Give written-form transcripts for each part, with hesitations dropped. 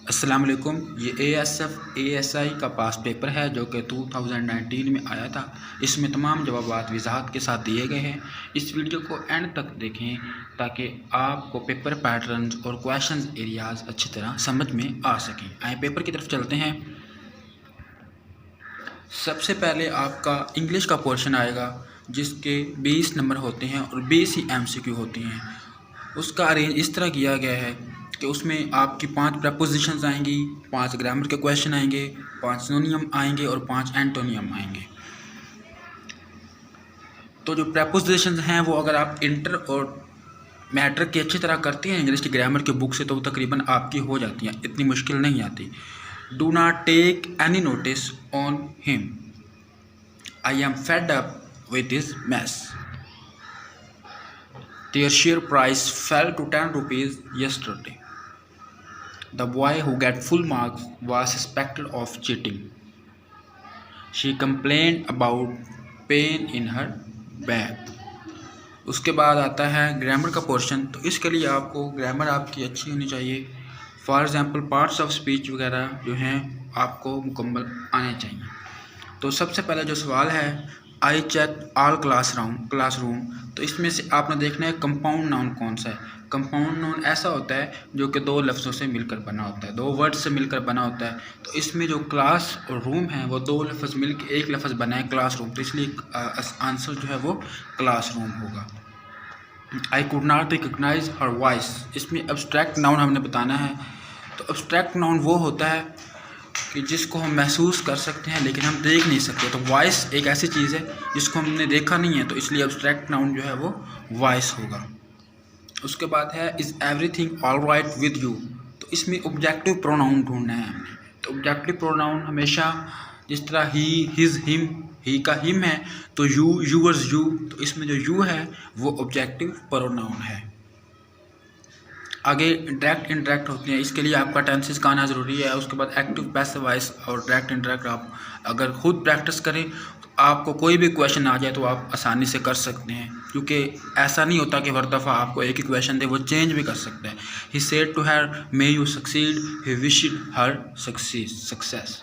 अस्सलाम वालेकुम। ये ASF ASI का पास पेपर है जो कि 2019 में आया था। इसमें तमाम जवाबात वजाहत के साथ दिए गए हैं। इस वीडियो को एंड तक देखें ताकि आपको पेपर पैटर्न्स और क्वेश्चंस एरियाज अच्छी तरह समझ में आ सकें। आए पेपर की तरफ चलते हैं। सबसे पहले आपका इंग्लिश का पोर्शन आएगा जिसके 20 नंबर होते हैं और 20 ही MCQ होती हैं। उसका अरेंज इस तरह किया गया है कि उसमें आपकी 5 प्रपोजिशंस आएंगी, 5 ग्रामर के क्वेश्चन आएंगे, 5 सिनोनियम आएंगे और 5 एंटोनियम आएंगे। तो जो प्रपोजिशंस हैं वो अगर आप इंटर और मैट्रिक की अच्छी तरह करती हैं इंग्लिश की ग्रामर की बुक से तो तकरीबन आपकी हो जाती हैं, इतनी मुश्किल नहीं आती। Do not take any notice on him, I am fed up with his mess, their share price fell to 10 rupees yesterday. The boy who got full marks was suspected of cheating. She complained about pain in her back. उसके बाद आता है grammar का portion. तो इसके लिए आपको grammar आपकी अच्छी होनी चाहिए। For example parts of speech वगैरह जो हैं आपको मुकम्मल आने चाहिए। तो सबसे पहला जो सवाल है, आई चेक ऑल क्लासरूम। तो इसमें से आपने देखना है कंपाउंड नाउन कौन सा है। कंपाउंड नाउन ऐसा होता है जो कि 2 लफ्ज़ों से मिलकर बना होता है, 2 वर्ड से मिलकर बना होता है। तो इसमें जो क्लास और रूम है वो 2 लफ्ज़ मिलकर एक लफ्ज़ बना है क्लासरूम, तो इसलिए आंसर जो है वो क्लासरूम होगा। I could not recognise her voice, इसमें अब्स्ट्रैक्ट नाउन हमने बताना है। तो अब्स्ट्रैक्ट नाउन वो होता है कि जिसको हम महसूस कर सकते हैं लेकिन हम देख नहीं सकते। तो वॉइस एक ऐसी चीज़ है जिसको हमने देखा नहीं है, तो इसलिए अब्स्ट्रैक्ट नाउन जो है वो वॉइस होगा। उसके बाद है is everything all right with you. तो इसमें ऑब्जेक्टिव प्रोनाउन ढूंढना है हमने। तो ऑब्जेक्टिव प्रोनाउन हमेशा जिस तरह ही, हिज, हिम, ही का हिम है तो यू, यूअर्स यू, तो इसमें जो यू है वो ऑब्जेक्टिव प्रोनाउन है। आगे डायरेक्ट इंटरेक्ट होती हैं, इसके लिए आपका टेंसेस का आना ज़रूरी है। उसके बाद एक्टिव, पैसिव वॉइस और डायरेक्ट इंटरेक्ट आप अगर खुद प्रैक्टिस करें तो आपको कोई भी क्वेश्चन आ जाए तो आप आसानी से कर सकते हैं, क्योंकि ऐसा नहीं होता कि हर दफ़ा आपको एक ही क्वेश्चन दे, वो चेंज भी कर सकते हैं। He said to her may you succeed, he wished her success.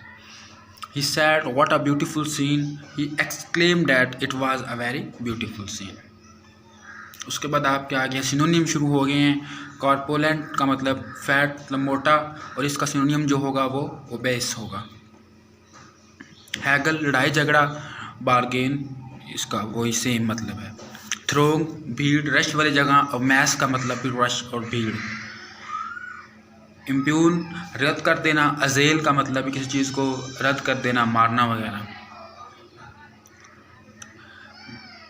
He said what a beautiful scene, he exclaimed that it was a very beautiful scene. उसके बाद आपके आगे सिनोनियम शुरू हो गए हैं। कॉर्पोलेंट का मतलब फैट, मतलब मोटा, और इसका सिनोनियम जो होगा वो ओबेस होगा। हैगल लड़ाई झगड़ा, बार्गेन इसका वही सेम मतलब है। थ्रोंग भीड़, रश वाली जगह, और मैस का मतलब भी रश और भीड़। इम्प्यून रद्द कर देना, अजेल का मतलब भी किसी चीज़ को रद्द कर देना, मारना वगैरह।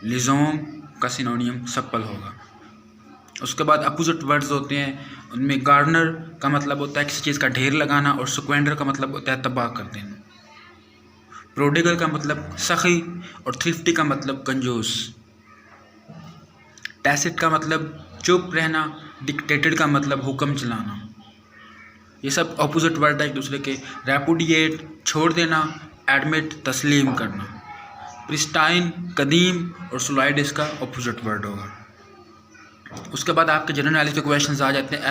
लिजोम का सिनोनियम सप्पल होगा। उसके बाद अपोजिट वर्ड्स होते हैं, उनमें गार्डनर का मतलब होता है किसी चीज़ का ढेर लगाना और स्क्वेंडर का मतलब होता है तबाह कर देना। प्रोडिगल का मतलब सखी और थ्रिफ्टी का मतलब कंजूस। टैसिट का मतलब चुप रहना, डिक्टेटेड का मतलब हुक्म चलाना। ये सब अपोजिट वर्ड है एक दूसरे के। रेपुडिएट छोड़ देना, एडमिट तस्लीम करना। प्रिस्टाइन कदीम और सोलाइड इसका अपोजिट वर्ड होगा। उसके बाद आपके जनरल नॉलेज के क्वेश्चंस आ जाते हैं,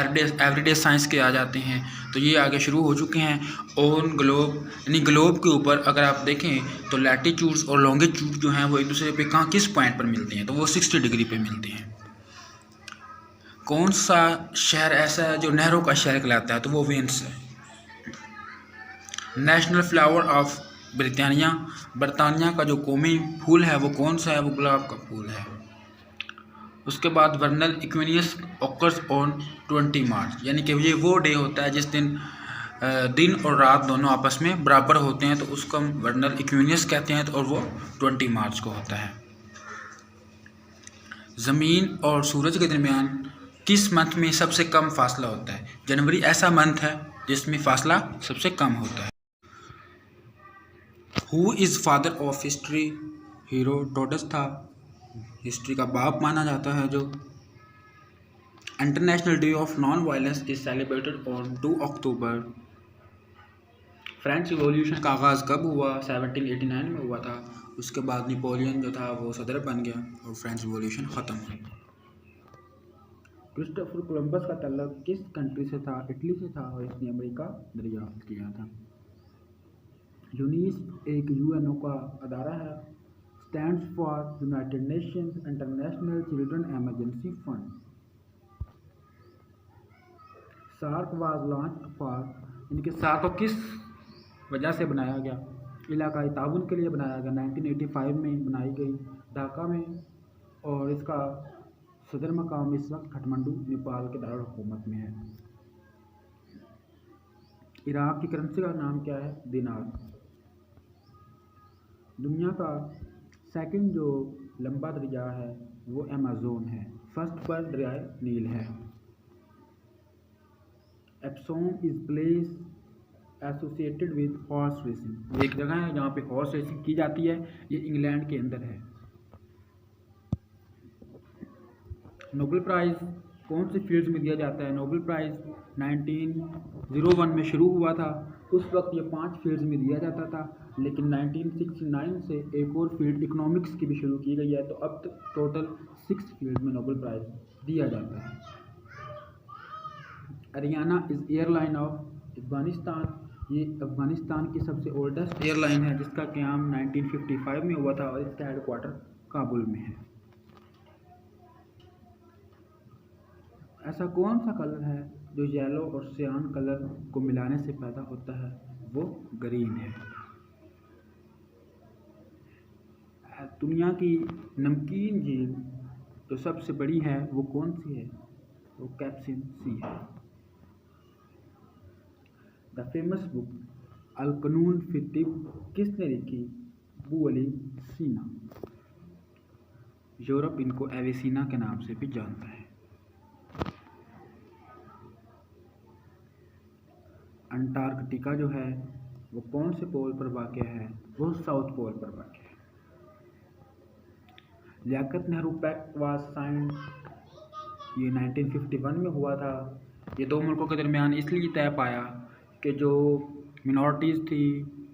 एवरीडे साइंस के आ जाते हैं। तो ये आगे शुरू हो चुके हैं। ऑन ग्लोब, यानी ग्लोब के ऊपर अगर आप देखें तो लैटीट्यूड्स और लॉन्गिट्यूड जो हैं वो एक दूसरे पे कहाँ किस पॉइंट पर मिलते हैं, तो वो 60 डिग्री पे मिलते हैं। कौन सा शहर ऐसा है जो नहरों का शहर कहलाता है, तो वो वेनिस है। नेशनल फ्लावर ऑफ बरतानिया का जो कौमी फूल है वो कौन सा है, वो गुलाब का फूल है। उसके बाद वर्नल इक्वेनियस ऑकर्स ऑन 20 मार्च, यानी कि ये वो डे होता है जिस दिन दिन और रात दोनों आपस में बराबर होते हैं, तो उसको हम वर्नल इक्वेनियस कहते हैं, और वो 20 मार्च को होता है। ज़मीन और सूरज के दरमियान किस मंथ में सबसे कम फासला होता है? जनवरी ऐसा मंथ है जिसमें फासला सबसे कम होता है। Who is father of history? Herodotus था, हिस्ट्री का बाप माना जाता है। जो international day of non violence is celebrated on 2 October. French revolution का आगाज़ कब हुआ? 1789 में हुआ था। उसके बाद नेपोलियन जो था वो सदर बन गया और फ्रेंच रिवॉल्यूशन ख़त्म हुई। क्रिस्टोफर कोलंबस का ताल्लुक किस कंट्री से था? इटली से था और इसने अमेरिका दरियाफ्त किया था। यूनिसेफ एक यूएनओ का अदारा है। Stands for United Nations International Children Emergency Fund. SAARC was launch for, इनके सार्क को किस वजह से बनाया गया? इलाकाई ताउन के लिए बनाया गया। 1985 में बनाई गई ढाका में, और इसका सदर मकाम इस वक्त काठमांडू नेपाल के दारुल हुकूमत में है। इराक की करेंसी का नाम क्या है? दिनार। दुनिया का सेकंड जो लंबा दरिया है वो अमेज़न है। फर्स्ट पर दरियाए नील है। Epsom is place associated with horse racing. एक जगह है जहाँ पे हॉर्स रेसिंग की जाती है, ये इंग्लैंड के अंदर है। नोबेल प्राइज़ कौन से फील्ड्स में दिया जाता है? नोबेल प्राइज़ 1901 में शुरू हुआ था। उस वक्त ये 5 फील्ड्स में दिया जाता था, लेकिन 1969 से एक और फील्ड इकोनॉमिक्स की भी शुरू की गई है, तो अब तक टोटल 6 फील्ड में नोबेल प्राइज़ दिया जाता है। Ariana is airline of Afghanistan. ये अफगानिस्तान की सबसे ओल्डेस्ट एयरलाइन है, जिसका क़याम 1955 में हुआ था और इसका हेडक्वार्टर काबुल में है। ऐसा कौन सा कलर है जो येलो और सियान कलर को मिलाने से पैदा होता है? वो ग्रीन है। दुनिया की नमकीन झील जो सबसे बड़ी है वो कौन सी है? वो कैप्सिन सी है। द फेमस बुक अल कानून फी तिब किसने लिखी? अबू अली सीना। यूरोप इनको एविसीना के नाम से भी जानता है। अंटार्कटिका जो है वो कौन से पोल पर वाक़ है? वो साउथ पोल पर वाक़ है। Liaquat Nehru pact was signed, ये 1951 में हुआ था। ये दो मुल्कों के दरमियान इसलिए तय पाया कि जो मिनॉरिटीज़ थी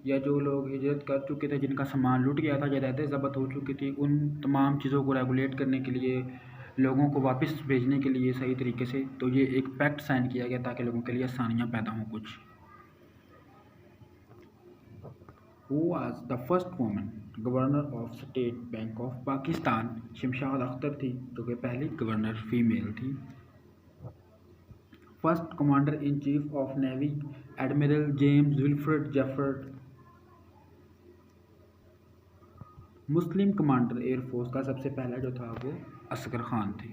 या जो लोग हिजरत कर चुके थे, जिनका सामान लूट गया था, जायदादें ज़ब्त हो चुकी थी, उन तमाम चीज़ों को रेगुलेट करने के लिए, लोगों को वापस भेजने के लिए सही तरीके से, तो ये एक पैक्ट साइन किया गया ताकि लोगों के लिए आसानियाँ पैदा हों कुछ। Who was the first woman governor of State Bank of Pakistan? Shamshad Akhtar थी, जो कि पहली गवर्नर फीमेल थी। First commander in chief of navy admiral James Wilfred Jefford. Muslim commander air force का सबसे पहला जो था वो असगर खान थे।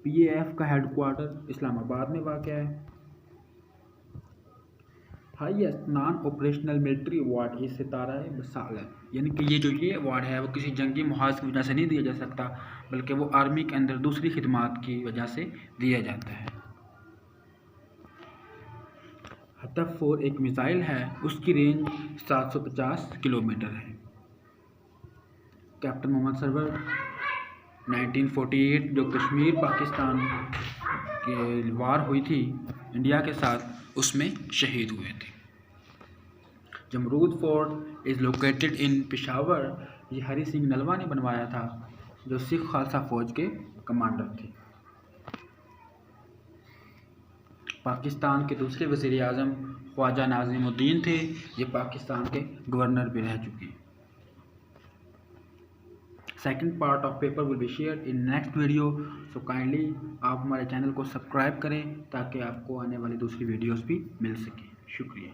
PAF का हेडक्वार्टर इस्लामाबाद में वाक़ है। Highest non operational military award ये सितारा-ए बसालत, यानी कि ये अवार्ड है वो किसी जंगी मुहाज़ की वजह से नहीं दिया जा सकता, बल्कि वो आर्मी के अंदर दूसरी खिदमात की वजह से दिया जाता है। हतफ 4 एक मिसाइल है, उसकी रेंज 750 किलोमीटर है। कैप्टन मोहम्मद सरवर 1948 जो कश्मीर पाकिस्तान के वार हुई थी इंडिया के साथ, उसमें शहीद हुए थे। Jamrud fort is located in Peshawar, ये हरी सिंह नलवा ने बनवाया था, जो सिख खालसा फौज के कमांडर थे। पाकिस्तान के दूसरे वज़ीर आज़म ख्वाजा नाज़िमुद्दीन थे, ये पाकिस्तान के गवर्नर भी रह चुके हैं। Second part of paper will be share in next video, so kindly आप हमारे चैनल को सब्सक्राइब करें ताकि आपको आने वाली दूसरी वीडियोस भी मिल सकें। शुक्रिया।